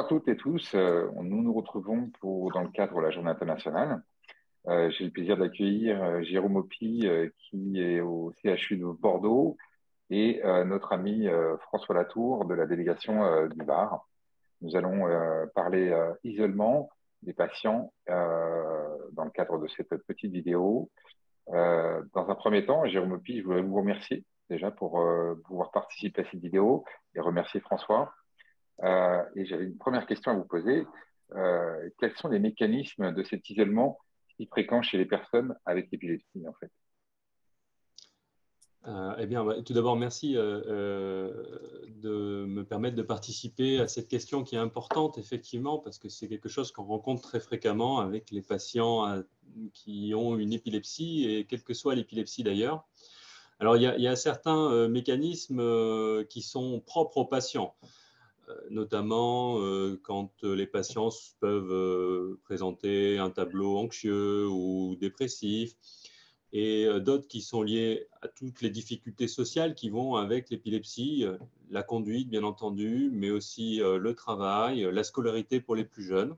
à toutes et tous. Nous nous retrouvons dans le cadre de la Journée internationale. J'ai le plaisir d'accueillir Jérôme Opy, qui est au CHU de Bordeaux, et notre ami François Latour de la délégation du Var. Nous allons parler isolement des patients dans le cadre de cette petite vidéo. Dans un premier temps, Jérôme Opy, je voudrais vous remercier déjà pour pouvoir participer à cette vidéo et remercier François. Et j'avais une première question à vous poser. Quels sont les mécanismes de cet isolement si fréquent chez les personnes avec l'épilepsie, en fait? Eh bien, tout d'abord, merci de me permettre de participer à cette question qui est importante, effectivement, parce que c'est quelque chose qu'on rencontre très fréquemment avec les patients qui ont une épilepsie, et quelle que soit l'épilepsie d'ailleurs. Alors, il y a certains mécanismes qui sont propres aux patients, notamment quand les patients peuvent présenter un tableau anxieux ou dépressif, et d'autres qui sont liés à toutes les difficultés sociales qui vont avec l'épilepsie, la conduite bien entendu, mais aussi le travail, la scolarité pour les plus jeunes,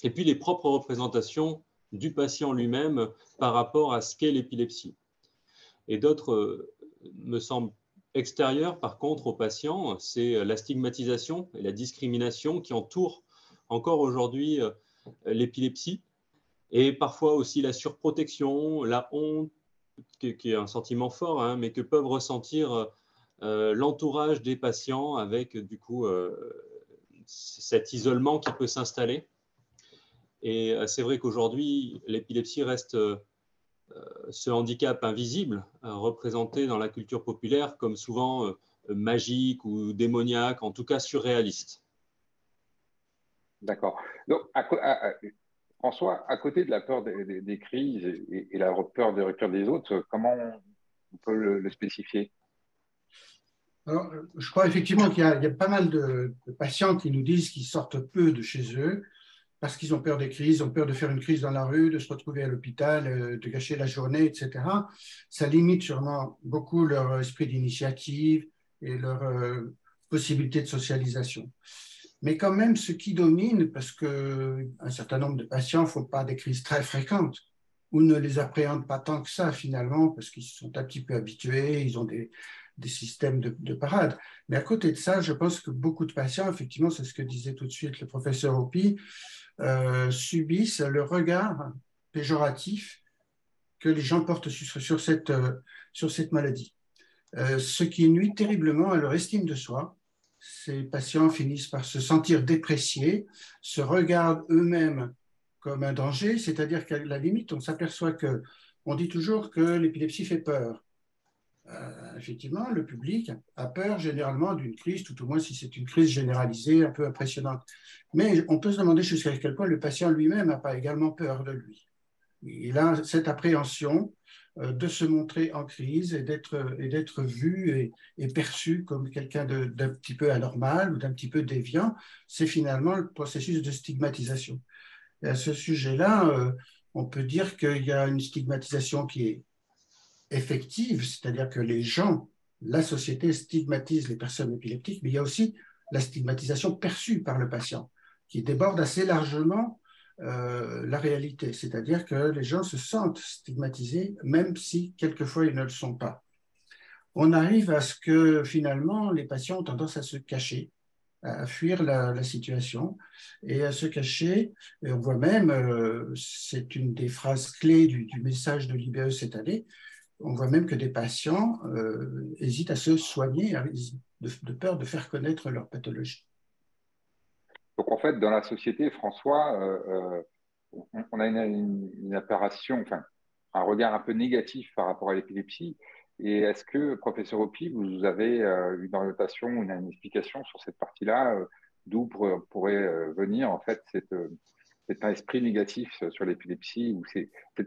et puis les propres représentations du patient lui-même par rapport à ce qu'est l'épilepsie. Et d'autres me semblent extérieures par contre aux patients, c'est la stigmatisation et la discrimination qui entourent encore aujourd'hui l'épilepsie, et parfois aussi la surprotection, la honte, qui est un sentiment fort, hein, mais que peuvent ressentir l'entourage des patients avec du coup cet isolement qui peut s'installer. Et c'est vrai qu'aujourd'hui, l'épilepsie reste ce handicap invisible, représenté dans la culture populaire comme souvent magique ou démoniaque, en tout cas surréaliste. D'accord. Donc, François, à côté de la peur des crises et la peur de rupture des autres, comment on peut le spécifier? Alors, je crois effectivement qu'il y a pas mal de patients qui nous disent qu'ils sortent peu de chez eux parce qu'ils ont peur des crises, ont peur de faire une crise dans la rue, de se retrouver à l'hôpital, de gâcher la journée, etc. Ça limite sûrement beaucoup leur esprit d'initiative et leur possibilité de socialisation. Mais quand même, ce qui domine, parce qu'un certain nombre de patients ne font pas des crises très fréquentes ou ne les appréhendent pas tant que ça finalement, parce qu'ils sont un petit peu habitués, ils ont des systèmes de parade. Mais à côté de ça, je pense que beaucoup de patients, effectivement, c'est ce que disait tout de suite le professeur Opy, subissent le regard péjoratif que les gens portent sur cette maladie. Ce qui nuit terriblement à leur estime de soi. Ces patients finissent par se sentir dépréciés, se regardent eux-mêmes comme un danger, c'est-à-dire qu'à la limite, on s'aperçoit on dit toujours que l'épilepsie fait peur. Effectivement, le public a peur généralement d'une crise, tout au moins si c'est une crise généralisée, un peu impressionnante. Mais on peut se demander jusqu'à quel point le patient lui-même n'a pas également peur de lui. Il a cette appréhension de se montrer en crise et d'être vu et perçu comme quelqu'un d'un petit peu anormal ou d'un petit peu déviant. C'est finalement le processus de stigmatisation. Et à ce sujet-là, on peut dire qu'il y a une stigmatisation qui est effective, c'est-à-dire que les gens, la société stigmatise les personnes épileptiques, mais il y a aussi la stigmatisation perçue par le patient, qui déborde assez largement la réalité, c'est-à-dire que les gens se sentent stigmatisés, même si quelquefois ils ne le sont pas. On arrive à ce que finalement les patients ont tendance à se cacher, à fuir la situation et à se cacher. Et on voit même, c'est une des phrases clés du message de l'IBE cette année, on voit même que des patients hésitent à se soigner de peur de faire connaître leur pathologie. Donc, en fait, dans la société, François, on a une apparition, enfin, un regard un peu négatif par rapport à l'épilepsie. Et est-ce que, professeur Opy, vous avez une orientation, une explication sur cette partie-là, d'où pourrait venir, en fait, cet esprit négatif sur l'épilepsie ou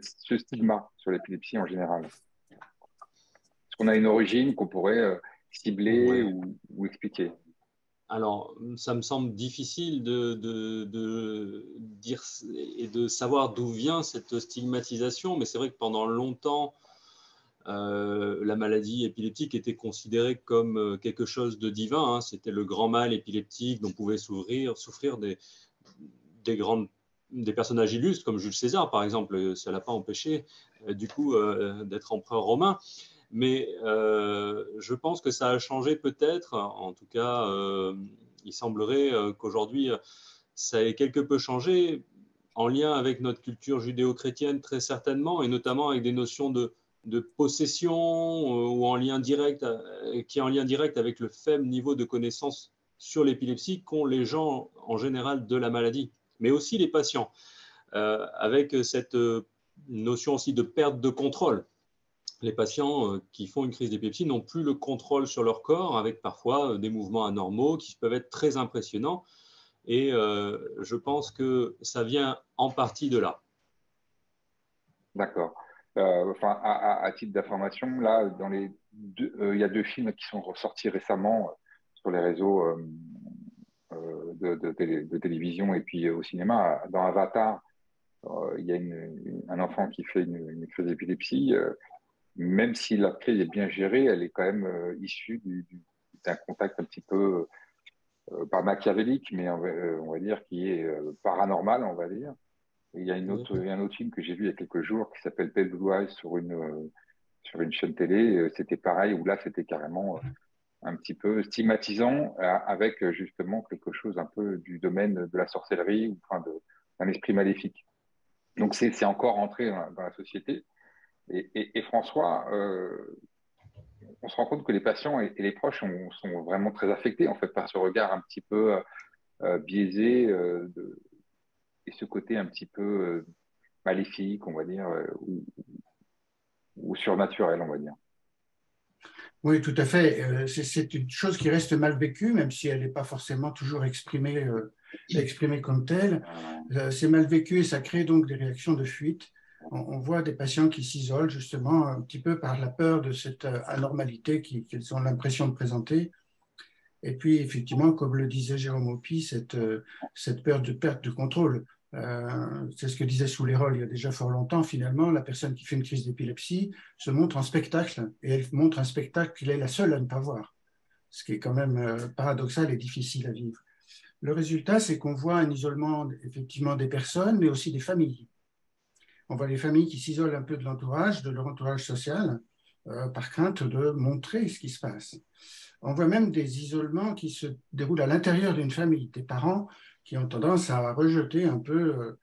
ce stigma sur l'épilepsie en général? Est-ce qu'on a une origine qu'on pourrait cibler Ouais. ou expliquer? Alors, ça me semble difficile de dire et de savoir d'où vient cette stigmatisation, mais c'est vrai que pendant longtemps, la maladie épileptique était considérée comme quelque chose de divin. Hein. C'était le grand mal épileptique dont pouvaient souffrir des personnages illustres comme Jules César, par exemple. Ça ne l'a pas empêché, du coup, d'être empereur romain. Mais je pense que ça a changé peut-être. En tout cas, il semblerait qu'aujourd'hui, ça ait quelque peu changé en lien avec notre culture judéo-chrétienne, très certainement, et notamment avec des notions de possession ou qui est en lien direct avec le faible niveau de connaissance sur l'épilepsie qu'ont les gens en général de la maladie, mais aussi les patients, avec cette notion aussi de perte de contrôle. Les patients qui font une crise d'épilepsie n'ont plus le contrôle sur leur corps, avec parfois des mouvements anormaux qui peuvent être très impressionnants. Et je pense que ça vient en partie de là. D'accord. Enfin, à titre d'information, là, il y a 2 films qui sont ressortis récemment sur les réseaux de télévision et puis au cinéma. Dans Avatar, il y a un enfant qui fait une crise d'épilepsie. Même si la crise est bien gérée, elle est quand même issue d'un contact un petit peu, pas machiavélique, mais on va dire qui est paranormal, on va dire. Et il y a un autre film que j'ai vu il y a quelques jours qui s'appelle Pale Blue Eyes sur une chaîne télé. C'était pareil, où là, c'était carrément un petit peu stigmatisant, avec justement quelque chose un peu du domaine de la sorcellerie ou enfin d'un esprit maléfique. Donc, c'est encore entré dans la société. Et François, on se rend compte que les patients et les proches sont vraiment très affectés en fait par ce regard un petit peu biaisé et ce côté un petit peu maléfique, on va dire, ou surnaturel, on va dire. Oui, tout à fait. C'est une chose qui reste mal vécue, même si elle n'est pas forcément toujours exprimée comme telle. C'est mal vécu et ça crée donc des réactions de fuite. On voit des patients qui s'isolent justement un petit peu par la peur de cette anormalité qu'ils ont l'impression de présenter. Et puis, effectivement, comme le disait Jérôme Aupi, cette peur de perte de contrôle. C'est ce que disait Souleyrol il y a déjà fort longtemps. Finalement, la personne qui fait une crise d'épilepsie se montre en spectacle et elle montre un spectacle qu'elle est la seule à ne pas voir, ce qui est quand même paradoxal et difficile à vivre. Le résultat, c'est qu'on voit un isolement effectivement des personnes, mais aussi des familles. On voit les familles qui s'isolent un peu de leur entourage social, par crainte de montrer ce qui se passe. On voit même des isolements qui se déroulent à l'intérieur d'une famille, des parents qui ont tendance à rejeter un peu.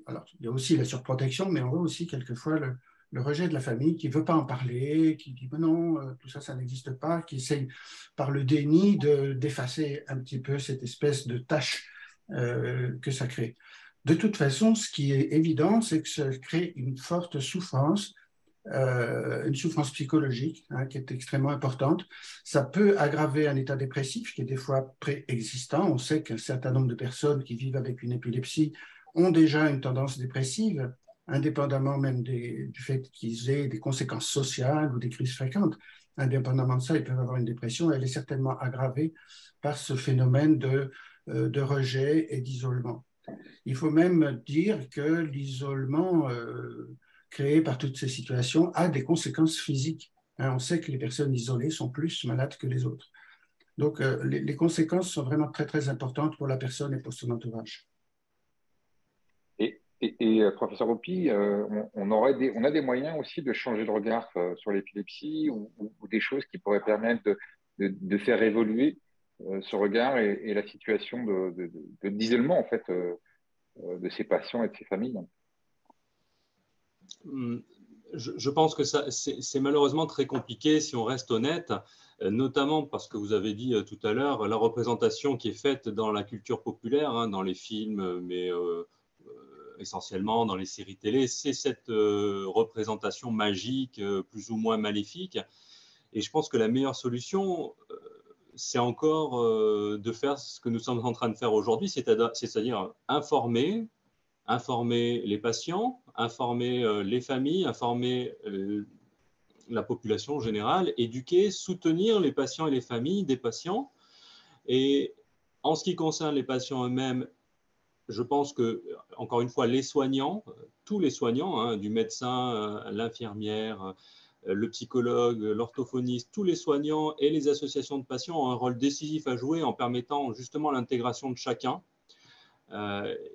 Alors, il y a aussi la surprotection, mais on voit aussi quelquefois le rejet de la famille qui ne veut pas en parler, qui dit non, tout ça, ça n'existe pas, qui essaye par le déni d'effacer un petit peu cette espèce de tâche que ça crée. De toute façon, ce qui est évident, c'est que ça crée une forte souffrance, une souffrance psychologique qui est extrêmement importante. Ça peut aggraver un état dépressif qui est des fois préexistant. On sait qu'un certain nombre de personnes qui vivent avec une épilepsie ont déjà une tendance dépressive, indépendamment même du fait qu'ils aient des conséquences sociales ou des crises fréquentes. Indépendamment de ça, ils peuvent avoir une dépression. Elle est certainement aggravée par ce phénomène de rejet et d'isolement. Il faut même dire que l'isolement créé par toutes ces situations a des conséquences physiques. On sait que les personnes isolées sont plus malades que les autres. Donc, les conséquences sont vraiment très, très importantes pour la personne et pour son entourage. Professeur Hopi, on a des moyens aussi de changer de regard sur l'épilepsie ou des choses qui pourraient permettre de faire évoluer ce regard et la situation d'isolement en fait de ces patients et de ces familles. Je pense que c'est malheureusement très compliqué si on reste honnête, notamment parce que vous avez dit tout à l'heure, la représentation qui est faite dans la culture populaire, dans les films, mais essentiellement dans les séries télé, c'est cette représentation magique, plus ou moins maléfique. Et je pense que la meilleure solution, c'est encore de faire ce que nous sommes en train de faire aujourd'hui, c'est-à-dire informer les patients, informer les familles, informer la population générale, éduquer, soutenir les patients et les familles des patients. Et en ce qui concerne les patients eux-mêmes, je pense que, encore une fois, les soignants, tous les soignants, du médecin à l'infirmière, le psychologue, l'orthophoniste, tous les soignants et les associations de patients ont un rôle décisif à jouer en permettant justement l'intégration de chacun.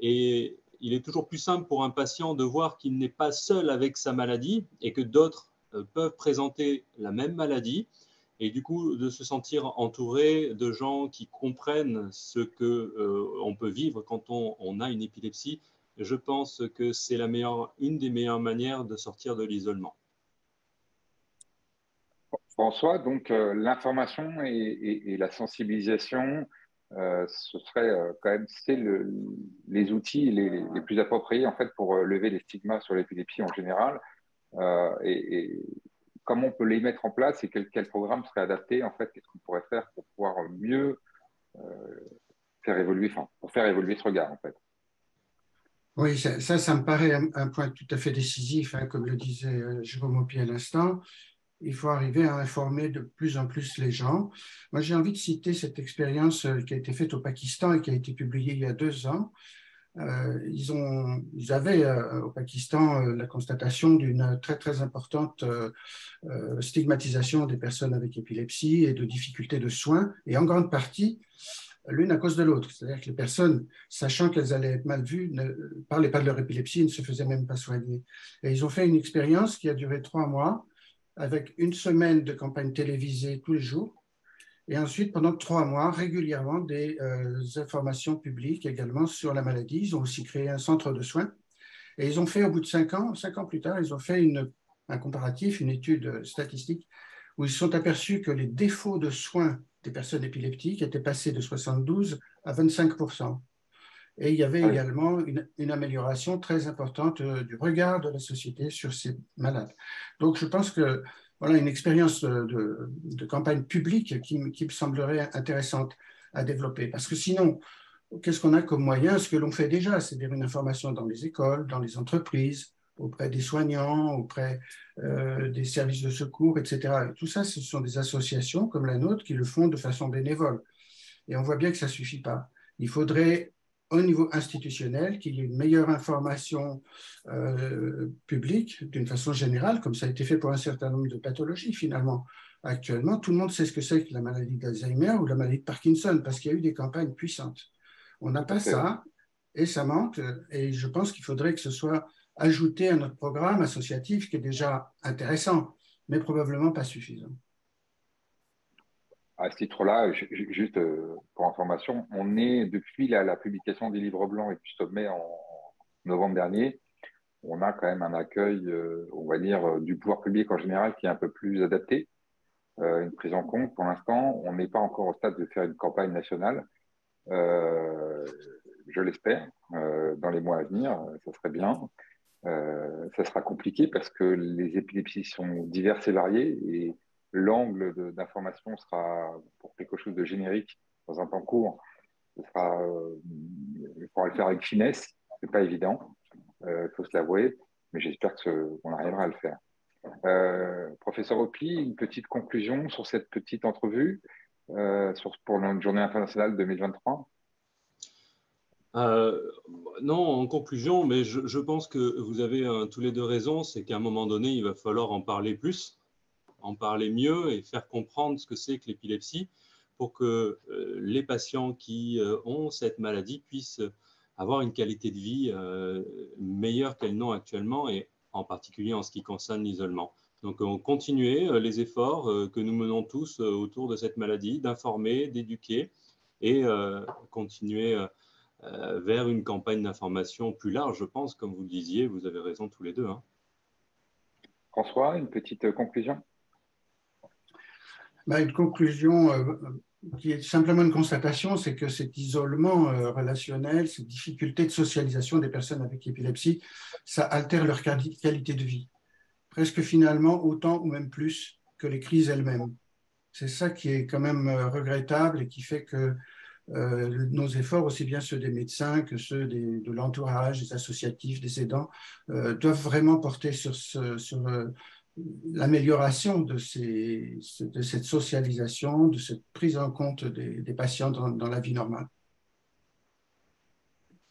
Et il est toujours plus simple pour un patient de voir qu'il n'est pas seul avec sa maladie et que d'autres peuvent présenter la même maladie et du coup de se sentir entouré de gens qui comprennent ce qu'on peut vivre quand on a une épilepsie. Je pense que c'est une des meilleures manières de sortir de l'isolement. François, donc l'information et la sensibilisation, ce serait quand même les outils les plus appropriés en fait pour lever les stigmas sur l'épilepsie en général. Et comment on peut les mettre en place et quel programme serait adapté en fait, qu'est-ce qu'on pourrait faire pour pouvoir mieux euh, faire évoluer, enfin, pour faire évoluer ce regard en fait. Oui, ça me paraît un point tout à fait décisif, hein, comme le disait Jérôme Aupier à l'instant. Il faut arriver à informer de plus en plus les gens. Moi, j'ai envie de citer cette expérience qui a été faite au Pakistan et qui a été publiée il y a 2 ans. Ils avaient au Pakistan la constatation d'une très très importante stigmatisation des personnes avec épilepsie et de difficultés de soins, et en grande partie l'une à cause de l'autre. C'est-à-dire que les personnes, sachant qu'elles allaient être mal vues, ne parlaient pas de leur épilepsie, ne se faisaient même pas soigner. Et ils ont fait une expérience qui a duré 3 mois, avec une semaine de campagne télévisée tous les jours, et ensuite, pendant 3 mois, régulièrement, des informations publiques également sur la maladie. Ils ont aussi créé un centre de soins. Et ils ont fait, au bout de 5 ans plus tard, ils ont fait un comparatif, une étude statistique, où ils se sont aperçus que les défauts de soins des personnes épileptiques étaient passés de 72 à 25%. Et il y avait Ah oui. également une amélioration très importante du regard de la société sur ces malades. Donc, je pense que voilà une expérience de campagne publique qui me semblerait intéressante à développer. Parce que sinon, qu'est-ce qu'on a comme moyen? Ce que l'on fait déjà, c'est-à-dire une information dans les écoles, dans les entreprises, auprès des soignants, auprès des services de secours, etc. Et tout ça, ce sont des associations comme la nôtre qui le font de façon bénévole. Et on voit bien que ça ne suffit pas. Il faudrait, au niveau institutionnel, qu'il y ait une meilleure information publique, d'une façon générale, comme ça a été fait pour un certain nombre de pathologies, finalement. Actuellement, tout le monde sait ce que c'est que la maladie d'Alzheimer ou la maladie de Parkinson, parce qu'il y a eu des campagnes puissantes. On n'a Tout à pas fait, oui. ça, et ça manque, et je pense qu'il faudrait que ce soit ajouté à notre programme associatif, qui est déjà intéressant, mais probablement pas suffisant. À ce titre-là, juste pour information, on est depuis la publication des livres blancs et du Stop Mai en novembre dernier, on a quand même un accueil, on va dire, du pouvoir public en général qui est un peu plus adapté, une prise en compte. Pour l'instant, on n'est pas encore au stade de faire une campagne nationale. Euh, je l'espère, dans les mois à venir, ça serait bien. Ça sera compliqué parce que les épilepsies sont diverses et variées et l'angle d'information sera pour quelque chose de générique dans un temps court. Il faudra le faire avec finesse, c'est pas évident, faut se l'avouer, mais j'espère qu'on arrivera à le faire. Professeur Opie, une petite conclusion sur cette petite entrevue pour notre journée internationale 2023. Euh, non, en conclusion, mais je pense que vous avez tous les deux raison, c'est qu'à un moment donné, il va falloir en parler plus, en parler mieux et faire comprendre ce que c'est que l'épilepsie pour que les patients qui ont cette maladie puissent avoir une qualité de vie meilleure qu'elles n'ont actuellement et en particulier en ce qui concerne l'isolement. Donc, on continuer les efforts que nous menons tous autour de cette maladie, d'informer, d'éduquer et continuer vers une campagne d'information plus large, je pense, comme vous le disiez, vous avez raison tous les deux. Hein. François, une petite conclusion? Une conclusion qui est simplement une constatation, c'est que cet isolement relationnel, cette difficulté de socialisation des personnes avec épilepsie, ça altère leur qualité de vie, presque finalement autant ou même plus que les crises elles-mêmes. C'est ça qui est quand même regrettable et qui fait que nos efforts, aussi bien ceux des médecins que ceux de l'entourage, des associatifs, des aidants, doivent vraiment porter sur l'amélioration de cette socialisation, de cette prise en compte des patients dans la vie normale.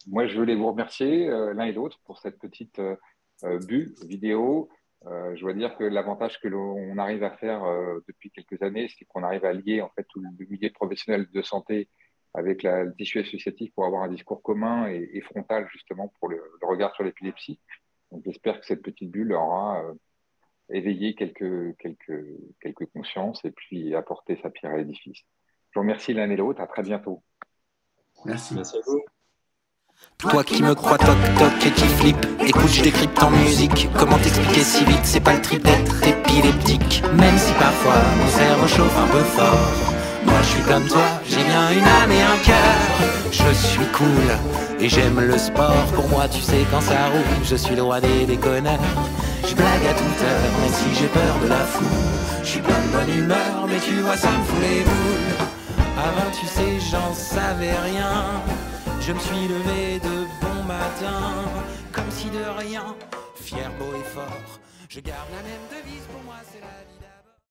Moi, je voulais vous remercier l'un et l'autre pour cette petite vidéo. Je dois dire que l'avantage que l'on arrive à faire depuis quelques années, c'est qu'on arrive à lier en fait tout le milieu professionnel de santé avec le tissu associatif pour avoir un discours commun et frontal justement pour le regard sur l'épilepsie. Donc j'espère que cette petite bulle aura éveillé quelques consciences et puis apporter sa pierre à l'édifice. Je vous remercie l'un et l'autre. À très bientôt. Merci. Merci à vous. Toi qui me crois toc toc et qui flippe, écoute, je décrypte en musique. Comment t'expliquer si vite, c'est pas le trip d'être épileptique. Même si parfois mon cerveau chauffe un peu fort, moi je suis comme toi, j'ai bien une âme et un cœur. Je suis cool et j'aime le sport. Pour moi tu sais quand ça roule, je suis le roi des déconneurs. Je blague à toute heure, même si j'ai peur de la foule. Je suis plein de bonne humeur, mais tu vois ça me fout les boules. Avant tu sais j'en savais rien, je me suis levé de bon matin, comme si de rien, fier, beau et fort. Je garde la même devise, pour moi c'est la vie.